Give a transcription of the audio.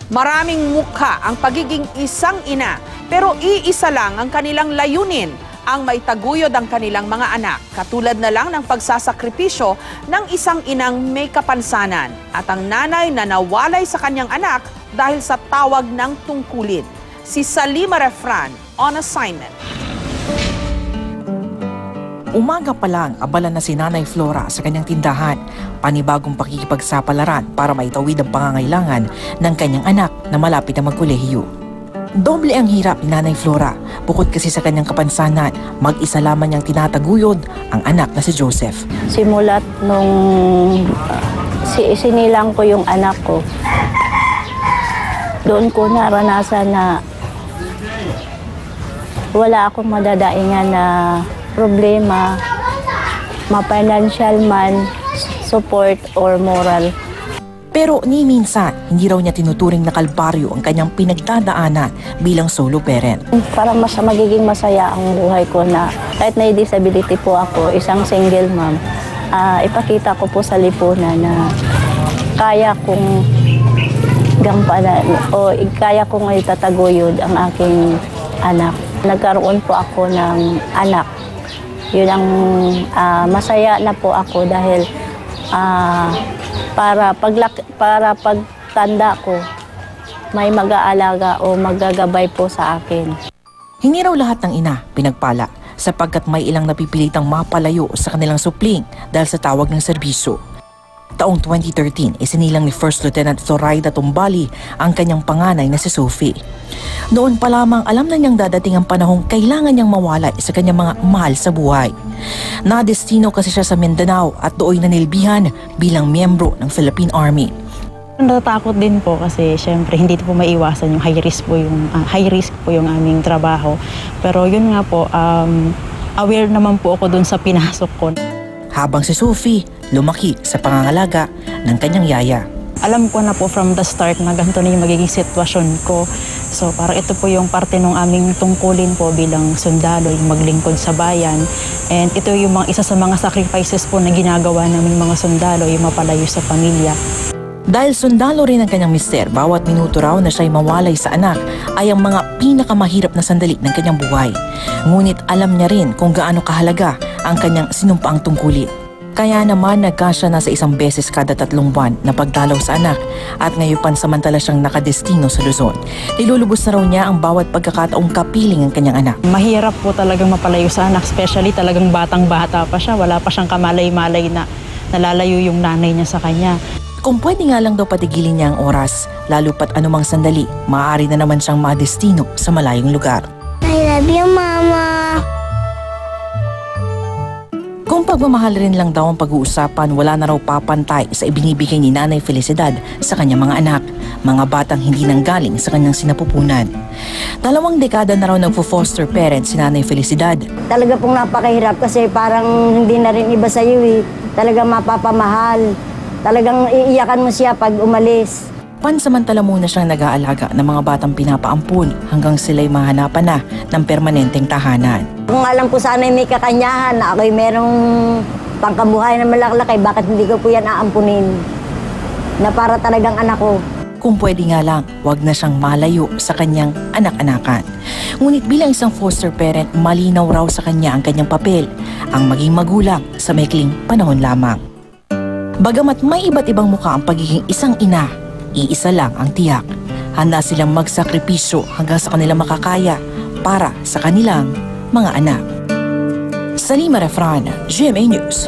Maraming mukha ang pagiging isang ina, pero iisa lang ang kanilang layunin, ang maitaguyod ang kanilang mga anak, katulad na lang ng pagsasakripisyo ng isang inang may kapansanan at ang nanay na nawalay sa kanyang anak dahil sa tawag ng tungkulin. Si Salima Refran on assignment. Umaga pa lang, abala na si Nanay Flora sa kanyang tindahan, panibagong pakikipagsapalaran para maitawid ang pangangailangan ng kanyang anak na malapit na magkolehiyo. Doble ang hirap ni Nanay Flora, bukod kasi sa kanyang kapansanan, mag-isa lamang niyang tinataguyod ang anak na si Joseph. Simulat nung sinilang ko yung anak ko, doon ko naranasan na wala akong madadaingan na problema, ma-financial man, support, or moral. Pero ni minsan, hindi raw niya tinuturing na kalbaryo ang kanyang pinagdadaanan bilang solo parent. Para magiging masaya ang buhay ko na kahit may disability po ako, isang single mom, ipakita ko po sa lipunan na kaya kong gampanan o kaya kong itataguyod ang aking anak. Nagkaroon po ako ng anak. Yun ang masaya na po ako dahil para pagtanda ko, may mag-aalaga o maggagabay po sa akin. Hindi raw lahat ng ina pinagpala sapagkat may ilang napipilitang mapalayo sa kanilang supling dahil sa tawag ng serbisyo. Taong 2013, isinilang ni First Lieutenant Zoraida Tumbali ang kanyang panganay na si Sophie. Noon pa lamang alam na niyang dadating ang panahong kailangan niyang mawalay sa kanyang mga mahal sa buhay. Nadestino kasi siya sa Mindanao at doon nanilbihan bilang miyembro ng Philippine Army. Natatakot din po kasi syempre hindi po maiwasan yung high risk po yung aming trabaho. Pero yun nga po, aware naman po ako dun sa pinasok ko. Habang si Sophie lumaki sa pangangalaga ng kanyang yaya. Alam ko na po from the start na ganito na yung magiging sitwasyon ko. So parang ito po yung parte ng aming tungkulin po bilang sundalo, yung maglingkod sa bayan. And ito yung isa sa mga sacrifices po na ginagawa naming mga sundalo, yung mapalayo sa pamilya. Dahil sundalo rin ang kanyang mister, bawat minuto raw na siya'y mawalay sa anak ay ang mga pinakamahirap na sandali ng kanyang buhay. Ngunit alam niya rin kung gaano kahalaga ang kanyang sinumpaang tungkulin. Kaya naman nagkasya na sa 1 beses kada 3 buwan na pagdalaw sa anak at ngayon pansamantala siyang nakadestino sa Luzon. Nilulubos na raw niya ang bawat pagkakataong kapiling ang kanyang anak. Mahirap po talagang mapalayo sa anak, especially talagang batang-bata pa siya. Wala pa siyang kamalay-malay na nalalayo yung nanay niya sa kanya. Kung pwede nga lang daw patigilin niya ang oras, lalo pat anumang sandali, maaari na naman siyang madestino sa malayong lugar. I love you, Mama! Kung pagmamahal rin lang daw ang pag-uusapan, wala na raw papantay sa ibinibigay ni Nanay Felicidad sa kanyang mga anak, mga batang hindi nanggaling sa kanyang sinapupunan. 2 dekada na raw nagfo-foster parent si Nanay Felicidad. Talaga pong napakahirap kasi parang hindi na rin iba sa iyo eh. Talagang mapapamahal. Talagang iiyakan mo siya pag umalis. Pansamantala muna siyang nag-aalaga ng mga batang pinapaampun hanggang sila'y mahanapan na ng permanenteng tahanan. Kung alam ko sana'y may kakanyahan na ako'y merong pangkabuhay na malaklaki, bakit hindi ko po yan aampunin? Na para talagang anak ko. Kung pwede nga lang, wag na siyang malayo sa kanyang anak-anakan. Ngunit bilang isang foster parent, malinaw raw sa kanya ang kanyang papel, ang maging magulang sa maikling panahon lamang. Bagamat may iba't ibang mukha ang pagiging isang ina, iisa lang ang tiyak. Handa silang magsakripisyo hanggang sa kanilang makakaya para sa kanilang mga anak. Salima Refran, GMA News.